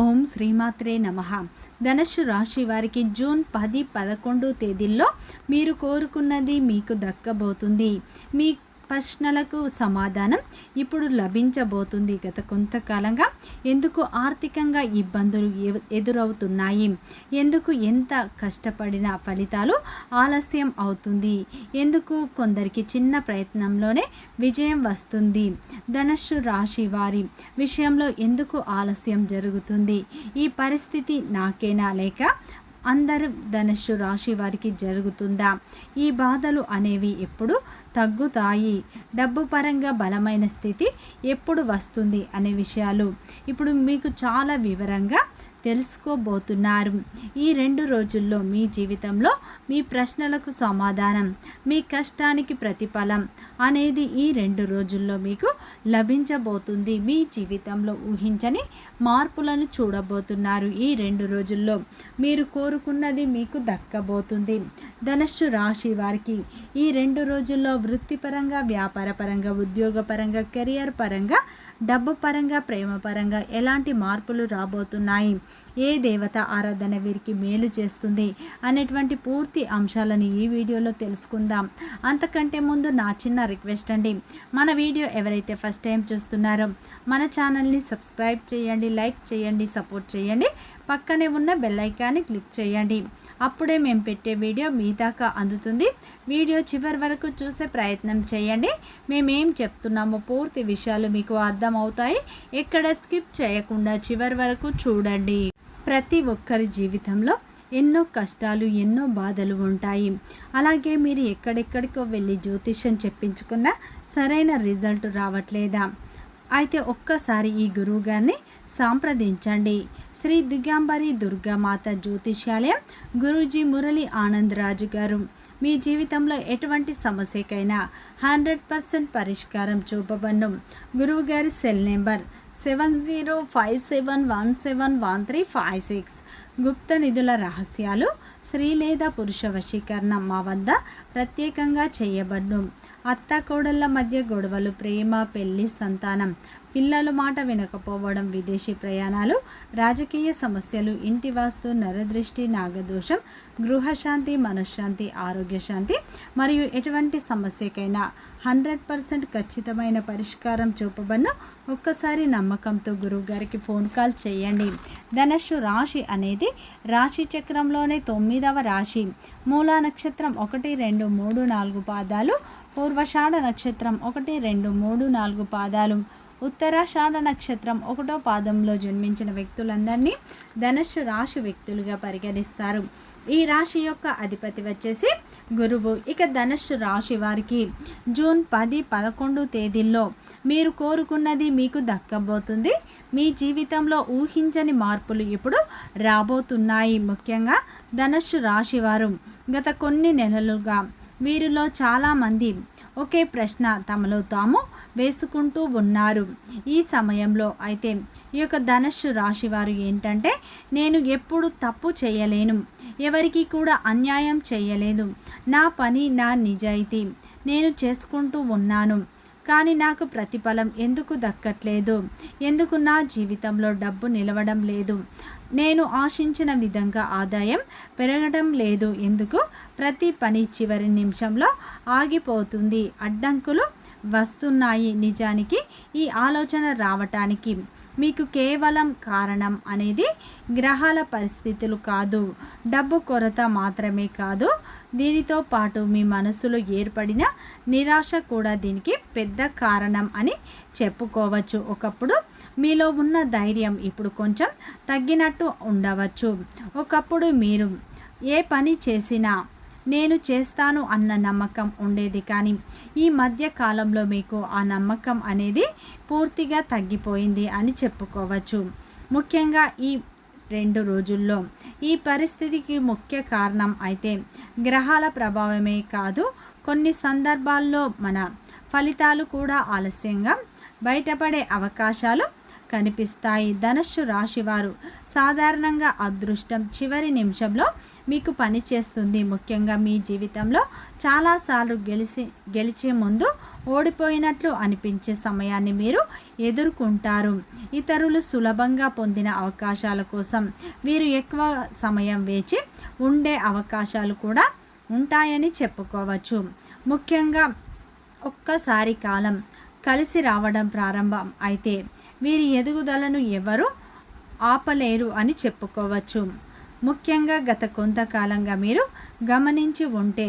ఓం శ్రీమాత్రే నమః. ధనుస్సు రాశి వారికి జూన్ 10, 11 తేదీల్లో మీరు కోరుకున్నది మీకు దక్కబోతుంది. మీ ప్రశ్నలకు సమాధానం ఇప్పుడు లభించబోతుంది. గత కొంతకాలంగా ఎందుకు ఆర్థికంగా ఇబ్బందులు ఎదురవుతున్నాయి, ఎందుకు ఎంత కష్టపడిన ఫలితాలు ఆలస్యం అవుతుంది, ఎందుకు కొందరికి చిన్న ప్రయత్నంలోనే విజయం వస్తుంది, ధనుస్సు రాశి వారి విషయంలో ఎందుకు ఆలస్యం జరుగుతుంది, ఈ పరిస్థితి నాకేనా లేక అందరు ధనుస్సు రాశి వారికి జరుగుతుందా, ఈ బాధలు అనేవి ఎప్పుడు తగ్గుతాయి, డబ్బు పరంగా బలమైన స్థితి ఎప్పుడు వస్తుంది అనే విషయాలు ఇప్పుడు మీకు చాలా వివరంగా తెలుసుకోబోతున్నారు. ఈ 2 రోజుల్లో మీ జీవితంలో మీ ప్రశ్నలకు సమాధానం, మీ కష్టానికి ప్రతిఫలం అనేది ఈ 2 రోజుల్లో మీకు లభించబోతుంది. మీ జీవితంలో ఊహించని మార్పులను చూడబోతున్నారు. ఈ 2 రోజుల్లో మీరు కోరుకున్నది మీకు దక్కబోతుంది. ధనుస్సు రాశి వారికి ఈ 2 రోజుల్లో వృత్తిపరంగా, వ్యాపారపరంగా, ఉద్యోగపరంగా, కెరియర్ పరంగా, డబ్బు పరంగా, ప్రేమ పరంగా ఎలాంటి మార్పులు రాబోతున్నాయి, ఏ దేవత ఆరాధన వీరికి మేలు చేస్తుంది అనేటువంటి పూర్తి అంశాలను ఈ వీడియోలో తెలుసుకుందాం. అంతకంటే ముందు నా చిన్న రిక్వెస్ట్ అండి, మన వీడియో ఎవరైతే ఫస్ట్ టైం చూస్తున్నారో మన ఛానల్ని సబ్స్క్రైబ్ చేయండి, లైక్ చేయండి, సపోర్ట్ చేయండి, పక్కనే ఉన్న బెల్ ఐకాన్ని క్లిక్ చేయండి. అప్పుడే మేము పెట్టే వీడియో మీ దాకా అందుతుంది. వీడియో చివరి వరకు చూసే ప్రయత్నం చేయండి. మేమేం చెప్తున్నామో పూర్తి విషయాలు మీకు అర్థమవుతాయి. ఎక్కడ స్కిప్ చేయకుండా చివరి వరకు చూడండి. ప్రతి ఒక్కరి జీవితంలో ఎన్నో కష్టాలు, ఎన్నో బాధలు ఉంటాయి. అలాగే మీరు ఎక్కడెక్కడికో వెళ్ళి జ్యోతిష్యం చెప్పించుకున్నా సరైన రిజల్ట్ రావట్లేదా? అయితే ఒక్కసారి ఈ గురువుగారిని సంప్రదించండి. శ్రీ దిగంబరి దుర్గామాత జ్యోతిష్యాలయం, గురూజీ మురళి ఆనంద్ రాజు గారు. మీ జీవితంలో ఎటువంటి సమస్యకైనా 100% పరిష్కారం చూపబడును. గురువుగారి సెల్ నెంబర్ 7057171356. గుప్త నిధుల రహస్యాలు, స్త్రీ లేదా పురుష వశీకరణ మా వద్ద ప్రత్యేకంగా చేయబడును. అత్త కోడళ్ళ మధ్య గొడవలు, ప్రేమ, పెళ్లి, సంతానం, పిల్లల మాట వినకపోవడం, విదేశీ ప్రయాణాలు, రాజకీయ సమస్యలు, ఇంటి వాస్తు, నరదృష్టి, నాగదోషం, గృహశాంతి, మనశ్శాంతి, ఆరోగ్య శాంతి మరియు ఎటువంటి సమస్యకైనా 100% ఖచ్చితమైన పరిష్కారం చూపబడిన ఒక్కసారి నమ్మకంతో గురువుగారికి ఫోన్ కాల్ చేయండి. ధనుస్సు రాశి అనేది రాశి చక్రంలోనే 9వ రాశి. మూలా నక్షత్రం 1, 2, 3, 4 పాదాలు, పూర్వషాఢ నక్షత్రం 1, 2, 3, 4 పాదాలు, ఉత్తరాషాఢ నక్షత్రం 1వ పాదంలో జన్మించిన వ్యక్తులందరినీ ధనుస్సు రాశి వ్యక్తులుగా పరిగణిస్తారు. ఈ రాశి యొక్క అధిపతి వచ్చేసి గురువు. ఇక ధనుస్సు రాశి వారికి జూన్ 10, 11 తేదీల్లో మీరు కోరుకున్నది మీకు దక్కబోతుంది. మీ జీవితంలో ఊహించని మార్పులు ఇప్పుడు రాబోతున్నాయి. ముఖ్యంగా ధనుస్సు రాశి వారు గత కొన్ని నెలలుగా వీరిలో చాలామంది ఒకే ప్రశ్న తమలో తాము వేసుకుంటూ ఉన్నారు. ఈ సమయంలో అయితే ఈ యొక్క ధనుస్సు రాశి వారు ఏంటంటే, నేను ఎప్పుడు తప్పు చేయలేను, ఎవరికి కూడా అన్యాయం చేయలేదు, నా పని నా నిజాయితీ నేను చేసుకుంటూ ఉన్నాను, కానీ నాకు ప్రతిఫలం ఎందుకు దక్కట్లేదు, ఎందుకు నా జీవితంలో డబ్బు నిలవడం లేదు, నేను ఆశించిన విధంగా ఆదాయం పెరగడం లేదు, ఎందుకు ప్రతి పని చివరి నిమిషంలో ఆగిపోతుంది, అడ్డంకులు వస్తున్నాయి. నిజానికి ఈ ఆలోచన రావటానికి మీకు కేవలం కారణం అనేది గ్రహాల పరిస్థితులు కాదు, డబ్బు కొరత మాత్రమే కాదు, దీనితో పాటు మీ మనసులో ఏర్పడిన నిరాశ కూడా దీనికి పెద్ద కారణం అని చెప్పుకోవచ్చు. ఒకప్పుడు మీలో ఉన్న ధైర్యం ఇప్పుడు కొంచెం తగ్గినట్టు ఉండవచ్చు. ఒకప్పుడు మీరు ఏ పని చేసినా నేను చేస్తాను అన్న నమ్మకం ఉండేది, కానీ ఈ మధ్య కాలంలో మీకు ఆ నమ్మకం అనేది పూర్తిగా తగ్గిపోయింది అని చెప్పుకోవచ్చు. ముఖ్యంగా ఈ 2 రోజుల్లో ఈ పరిస్థితికి ముఖ్య కారణం అయితే గ్రహాల ప్రభావమే కాదు, కొన్ని సందర్భాల్లో మన ఫలితాలు కూడా ఆలస్యంగా బయటపడే అవకాశాలు కనిపిస్తాయి. ధనుస్సు రాశివారు సాధారణంగా అదృష్టం చివరి నిమిషంలో మీకు పని చేస్తుంది. ముఖ్యంగా మీ జీవితంలో చాలాసార్లు గెలిచే ముందు ఓడిపోయినట్లు అనిపించే సమయాన్ని మీరు ఎదుర్కొంటారు. ఇతరులు సులభంగా పొందిన అవకాశాల కోసం వీరు ఎక్కువ సమయం వేచి ఉండే అవకాశాలు కూడా ఉంటాయని చెప్పుకోవచ్చు. ముఖ్యంగా ఒక్కసారి కాలం కలిసి రావడం ప్రారంభం అయితే వీరి ఎదుగుదలను ఎవరు ఆపలేరు అని చెప్పుకోవచ్చు. ముఖ్యంగా గత కొంతకాలంగా మీరు గమనించి ఉంటే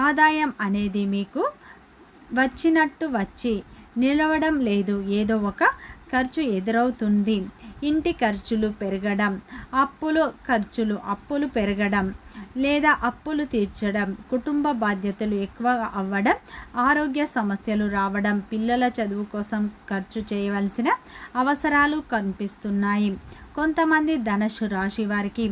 ఆదాయం అనేది మీకు వచ్చినట్టు వచ్చి నిలవడం లేదు. ఏదో ఒక ఖర్చు ఎదురవుతుంది. ఇంటి ఖర్చులు పెరగడం, అప్పులు పెరగడం లేదా అప్పులు తీర్చడం, కుటుంబ బాధ్యతలు ఎక్కువ అవ్వడం, ఆరోగ్య సమస్యలు రావడం, పిల్లల చదువు కోసం ఖర్చు చేయవలసిన అవసరాలు కనిపిస్తున్నాయి. కొంతమంది ధనుస్సు రాశి వారికి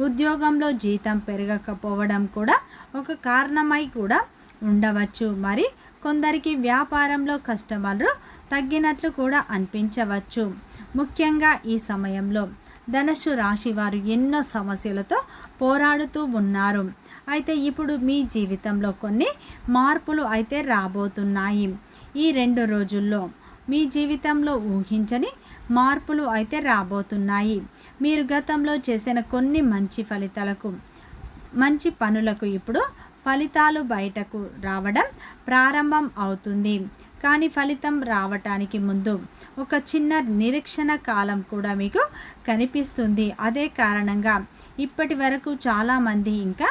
ఉద్యోగంలో జీతం పెరగకపోవడం కూడా ఒక కారణమై కూడా ఉండవచ్చు. మరి కొందరికి వ్యాపారంలో కస్టమర్లు తగ్గినట్లు కూడా అనిపించవచ్చు. ముఖ్యంగా ఈ సమయంలో ధనుస్సు రాశి వారు ఎన్నో సమస్యలతో పోరాడుతూ ఉన్నారు. అయితే ఇప్పుడు మీ జీవితంలో కొన్ని మార్పులు అయితే రాబోతున్నాయి. ఈ 2 రోజుల్లో మీ జీవితంలో ఊహించని మార్పులు అయితే రాబోతున్నాయి. మీరు గతంలో చేసిన కొన్ని మంచి పనులకు ఇప్పుడు ఫలితాలు బయటకు రావడం ప్రారంభం అవుతుంది. కానీ ఫలితం రావటానికి ముందు ఒక చిన్న నిరీక్షణ కాలం కూడా మీకు కనిపిస్తుంది. అదే కారణంగా ఇప్పటి వరకు చాలామంది ఇంకా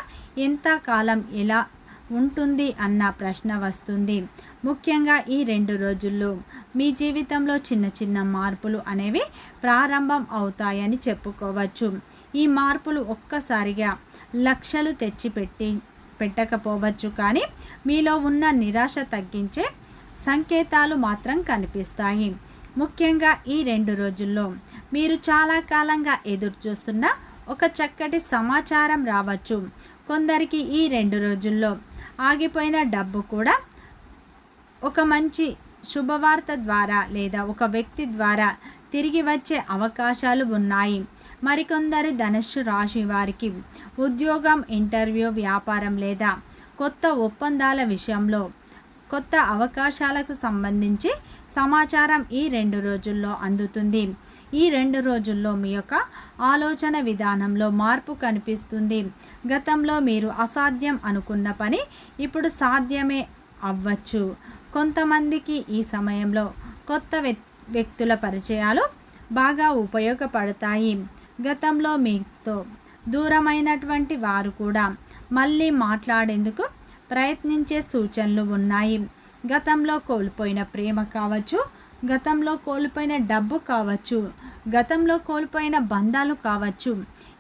ఎంత కాలం ఎలా ఉంటుంది అన్న ప్రశ్న వస్తుంది. ముఖ్యంగా ఈ 2 రోజుల్లో మీ జీవితంలో చిన్న చిన్న మార్పులు అనేవి ప్రారంభం అవుతాయని చెప్పుకోవచ్చు. ఈ మార్పులు ఒక్కసారిగా లక్షలు పెట్టకపోవచ్చు, కానీ మీలో ఉన్న నిరాశ తగ్గించే సంకేతాలు మాత్రం కనిపిస్తాయి. ముఖ్యంగా ఈ 2 రోజుల్లో మీరు చాలా కాలంగా ఎదురు చూస్తున్న ఒక చక్కటి సమాచారం రావచ్చు. కొందరికి ఈ 2 రోజుల్లో ఆగిపోయిన డబ్బు కూడా ఒక మంచి శుభవార్త ద్వారా లేదా ఒక వ్యక్తి ద్వారా తిరిగి వచ్చే అవకాశాలు ఉన్నాయి. మరికొందరు ధనుస్సు రాశి వారికి ఉద్యోగం, ఇంటర్వ్యూ, వ్యాపారం లేదా కొత్త ఒప్పందాల విషయంలో కొత్త అవకాశాలకు సంబంధించి సమాచారం ఈ 2 రోజుల్లో అందుతుంది. ఈ 2 రోజుల్లో మీ యొక్క ఆలోచన విధానంలో మార్పు కనిపిస్తుంది. గతంలో మీరు అసాధ్యం అనుకున్న పని ఇప్పుడు సాధ్యమే అవ్వచ్చు. కొంతమందికి ఈ సమయంలో కొత్త వ్యక్తుల పరిచయాలు బాగా ఉపయోగపడతాయి. గతంలో మీతో దూరమైనటువంటి వారు కూడా మళ్ళీ మాట్లాడేందుకు ప్రయత్నించే సూచనలు ఉన్నాయి. గతంలో కోల్పోయిన ప్రేమ కావచ్చు, గతంలో కోల్పోయిన డబ్బు కావచ్చు, గతంలో కోల్పోయిన బంధాలు కావచ్చు,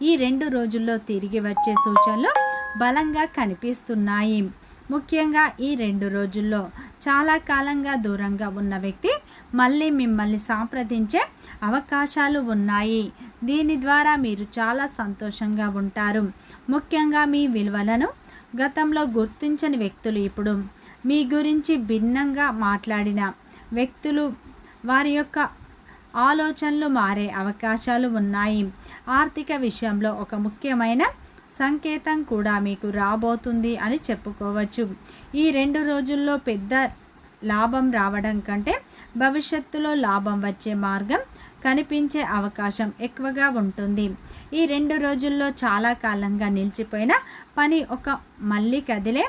ఈ 2 రోజుల్లో తిరిగి వచ్చే సూచనలు బలంగా కనిపిస్తున్నాయి. ముఖ్యంగా ఈ 2 రోజుల్లో చాలా కాలంగా దూరంగా ఉన్న వ్యక్తి మళ్ళీ మిమ్మల్ని సంప్రదించే అవకాశాలు ఉన్నాయి. దీని ద్వారా మీరు చాలా సంతోషంగా ఉంటారు. ముఖ్యంగా మీ విలువలను గతంలో గుర్తించని వ్యక్తులు ఇప్పుడు మీ గురించి భిన్నంగా మాట్లాడిన వ్యక్తులు వారి యొక్క ఆలోచనలు మారే అవకాశాలు ఉన్నాయి. ఆర్థిక విషయంలో ఒక ముఖ్యమైన సంకేతం కూడా మీకు రాబోతుంది అని చెప్పుకోవచ్చు. ఈ 2 రోజుల్లో పెద్ద లాభం రావడం కంటే భవిష్యత్తులో లాభం వచ్చే మార్గం కనిపించే అవకాశం ఎక్కువగా ఉంటుంది. ఈ 2 రోజుల్లో చాలా కాలంగా నిలిచిపోయిన పని మళ్ళీ కదిలే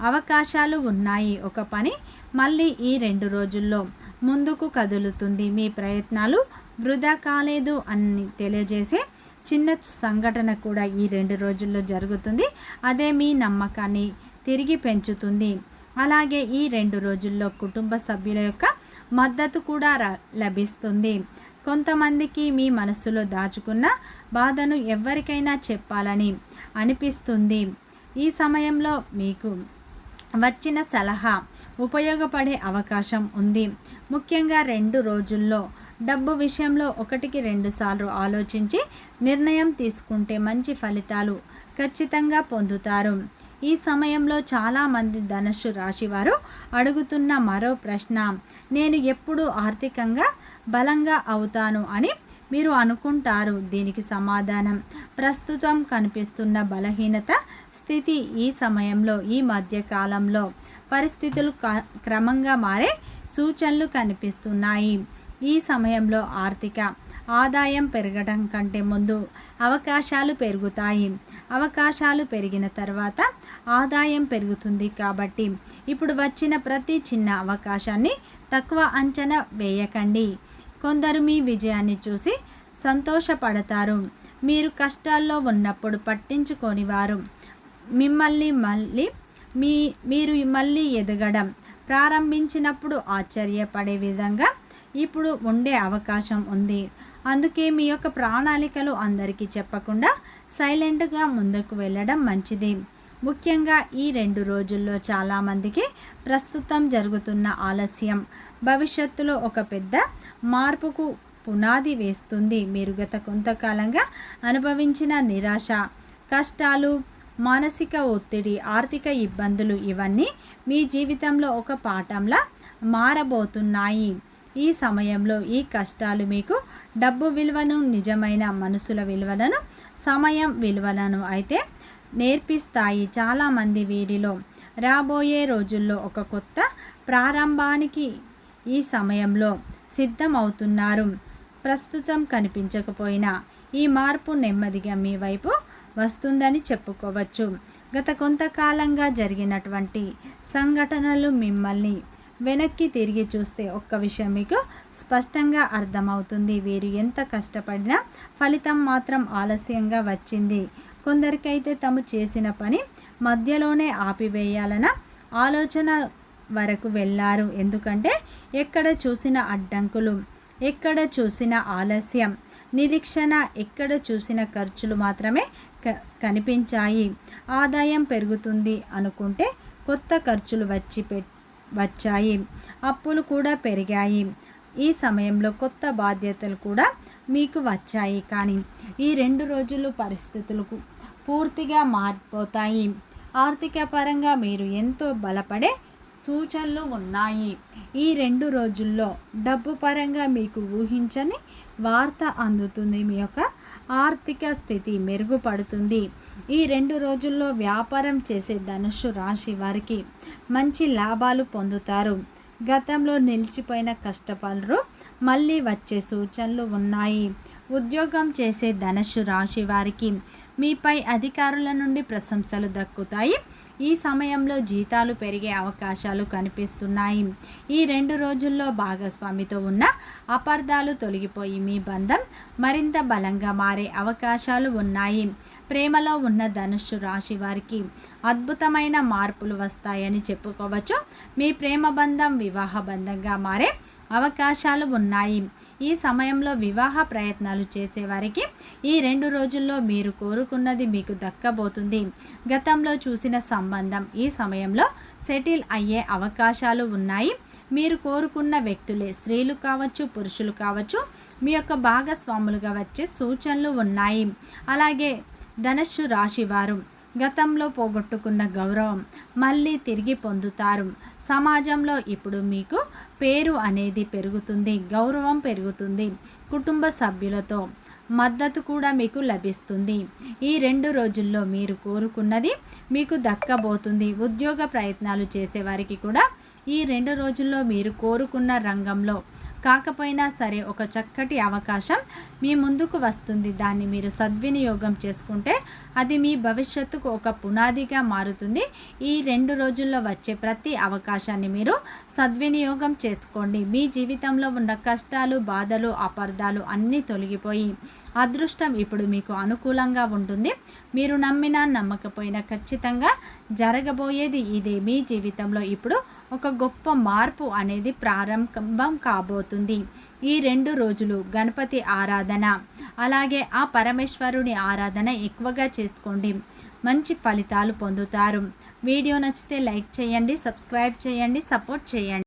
అవకాశాలు ఉన్నాయి. ఒక పని మళ్ళీ ఈ 2 రోజుల్లో ముందుకు కదులుతుంది. మీ ప్రయత్నాలు వృధా కాలేదు అని తెలియజేసే చిన్న సంఘటన కూడా ఈ 2 రోజుల్లో జరుగుతుంది. అదే మీ నమ్మకాన్ని తిరిగి పెంచుతుంది. అలాగే ఈ 2 రోజుల్లో కుటుంబ సభ్యుల యొక్క మద్దతు కూడా లభిస్తుంది. కొంతమందికి మీ మనసులో దాచుకున్న బాధను ఎవరికైనా చెప్పాలని అనిపిస్తుంది. ఈ సమయంలో మీకు వచ్చిన సలహా ఉపయోగపడే అవకాశం ఉంది. ముఖ్యంగా 2 రోజుల్లో డబ్బు విషయంలో 1-2 సార్లు ఆలోచించి నిర్ణయం తీసుకుంటే మంచి ఫలితాలు ఖచ్చితంగా పొందుతారు. ఈ సమయంలో చాలామంది ధనుస్సు రాశి వారు అడుగుతున్న మరో ప్రశ్న, నేను ఎప్పుడు ఆర్థికంగా బలంగా అవుతాను అని మీరు అనుకుంటారు. దీనికి సమాధానం ప్రస్తుతం కనిపిస్తున్న బలహీనత స్థితి. ఈ సమయంలో ఈ మధ్యకాలంలో పరిస్థితులు క్రమంగా మారే సూచనలు కనిపిస్తున్నాయి. ఈ సమయంలో ఆర్థిక ఆదాయం పెరగడం కంటే ముందు అవకాశాలు పెరుగుతాయి. అవకాశాలు పెరిగిన తర్వాత ఆదాయం పెరుగుతుంది. కాబట్టి ఇప్పుడు వచ్చిన ప్రతి చిన్న అవకాశాన్ని తక్కువ అంచనా వేయకండి. కొందరు మీ విజయాన్ని చూసి సంతోషపడతారు. మీరు కష్టాల్లో ఉన్నప్పుడు పట్టించుకొని వారు మీరు మళ్ళీ ఎదగడం ప్రారంభించినప్పుడు ఆశ్చర్యపడే విధంగా ఇప్పుడు ఉండే అవకాశం ఉంది. అందుకే మీ యొక్క ప్రణాళికలు అందరికీ చెప్పకుండా సైలెంట్గా ముందుకు వెళ్ళడం మంచిది. ముఖ్యంగా ఈ 2 రోజుల్లో చాలామందికి ప్రస్తుతం జరుగుతున్న ఆలస్యం భవిష్యత్తులో ఒక పెద్ద మార్పుకు పునాది వేస్తుంది. మీరు గత కొంతకాలంగా అనుభవించిన నిరాశ, కష్టాలు, మానసిక ఒత్తిడి, ఆర్థిక ఇబ్బందులు ఇవన్నీ మీ జీవితంలో ఒక పాఠంలా మారబోతున్నాయి. ఈ సమయంలో ఈ కష్టాలు మీకు డబ్బు విలువను, నిజమైన మనసుల విలువలను, సమయం విలువలను అయితే నేర్పిస్తాయి. చాలామంది వీరిలో రాబోయే రోజుల్లో ఒక కొత్త ప్రారంభానికి ఈ సమయంలో సిద్ధమవుతున్నారు. ప్రస్తుతం కనిపించకపోయినా ఈ మార్పు నెమ్మదిగా మీ వైపు వస్తుందని చెప్పుకోవచ్చు. గత కొంతకాలంగా జరిగినటువంటి సంఘటనలు మిమ్మల్ని వెనక్కి తిరిగి చూస్తే ఒక్క విషయం మీకు స్పష్టంగా అర్థమవుతుంది. వీరు ఎంత కష్టపడినా ఫలితం మాత్రం ఆలస్యంగా వచ్చింది. కొందరికైతే తాము చేసిన పని మధ్యలోనే ఆపివేయాలన్న ఆలోచన వరకు వెళ్ళారు. ఎందుకంటే ఎక్కడ చూసిన అడ్డంకులు, ఎక్కడ చూసిన ఆలస్యం, నిరీక్షణ, ఎక్కడ చూసిన ఖర్చులు మాత్రమే కనిపించాయి. ఆదాయం పెరుగుతుంది అనుకుంటే కొత్త ఖర్చులు వచ్చాయి. అప్పులు కూడా పెరిగాయి. ఈ సమయంలో కొత్త బాధ్యతలు కూడా మీకు వచ్చాయి. కానీ ఈ 2 రోజులు పరిస్థితులు పూర్తిగా మారిపోతాయి. ఆర్థిక పరంగా మీరు ఎంతో బలపడే సూచనలు ఉన్నాయి. ఈ 2 రోజుల్లో డబ్బు పరంగా మీకు ఊహించని వార్త అందుతుంది. మీ యొక్క ఆర్థిక స్థితి మెరుగుపడుతుంది. ఈ 2 రోజుల్లో వ్యాపారం చేసే ధనుస్సు రాశి వారికి మంచి లాభాలు పొందుతారు. గతంలో నిలిచిపోయిన కష్టపనులు మళ్ళీ వచ్చే సూచనలు ఉన్నాయి. ఉద్యోగం చేసే ధనుస్సు రాశి వారికి మీపై అధికారుల నుండి ప్రశంసలు దక్కుతాయి. ఈ సమయంలో జీతాలు పెరిగే అవకాశాలు కనిపిస్తున్నాయి. ఈ 2 రోజుల్లో భాగస్వామితో ఉన్న అపార్థాలు తొలగిపోయి మీ బంధం మరింత బలంగా మారే అవకాశాలు ఉన్నాయి. ప్రేమలో ఉన్న ధనుస్సు రాశి వారికి అద్భుతమైన మార్పులు వస్తాయని చెప్పుకోవచ్చు. మీ ప్రేమ బంధం వివాహ బంధంగా మారే అవకాశాలు ఉన్నాయి. ఈ సమయంలో వివాహ ప్రయత్నాలు చేసేవారికి ఈ 2 రోజుల్లో మీరు కోరుకున్నది మీకు దక్కబోతుంది. గతంలో చూసిన సంబంధం ఈ సమయంలో సెటిల్ అయ్యే అవకాశాలు ఉన్నాయి. మీరు కోరుకున్న వ్యక్తులే, స్త్రీలు కావచ్చు, పురుషులు కావచ్చు, మీ యొక్క భాగస్వాములుగా వచ్చే సూచనలు ఉన్నాయి. అలాగే ధనుస్సు రాశి వారు గతంలో పోగొట్టుకున్న గౌరవం మళ్ళీ తిరిగి పొందుతారు. సమాజంలో ఇప్పుడు మీకు పేరు అనేది పెరుగుతుంది, గౌరవం పెరుగుతుంది. కుటుంబ సభ్యులతో మద్దతు కూడా మీకు లభిస్తుంది. ఈ 2 రోజుల్లో మీరు కోరుకున్నది మీకు దక్కబోతుంది. ఉద్యోగ ప్రయత్నాలు చేసేవారికి కూడా ఈ 2 రోజుల్లో మీరు కోరుకున్న రంగంలో కాకపోయినా సరే ఒక చక్కటి అవకాశం మీ ముందుకు వస్తుంది. దాన్ని మీరు సద్వినియోగం చేసుకుంటే అది మీ భవిష్యత్తుకు ఒక పునాదిగా మారుతుంది. ఈ 2 రోజుల్లో వచ్చే ప్రతి అవకాశాన్ని మీరు సద్వినియోగం చేసుకోండి. మీ జీవితంలో ఉన్న కష్టాలు, బాధలు, అపార్థాలు అన్నీ తొలగిపోయి అదృష్టం ఇప్పుడు మీకు అనుకూలంగా ఉంటుంది. మీరు నమ్మినా నమ్మకపోయినా ఖచ్చితంగా జరగబోయేది ఇదే. మీ జీవితంలో ఇప్పుడు ఒక గొప్ప మార్పు అనేది ప్రారంభం కాబోతుంది. ఈ 2 రోజులు గణపతి ఆరాధన, అలాగే ఆ పరమేశ్వరుని ఆరాధన ఎక్కువగా చేసుకోండి. మంచి ఫలితాలు పొందుతారు. వీడియో నచ్చితే లైక్ చేయండి, సబ్స్క్రైబ్ చేయండి, సపోర్ట్ చేయండి.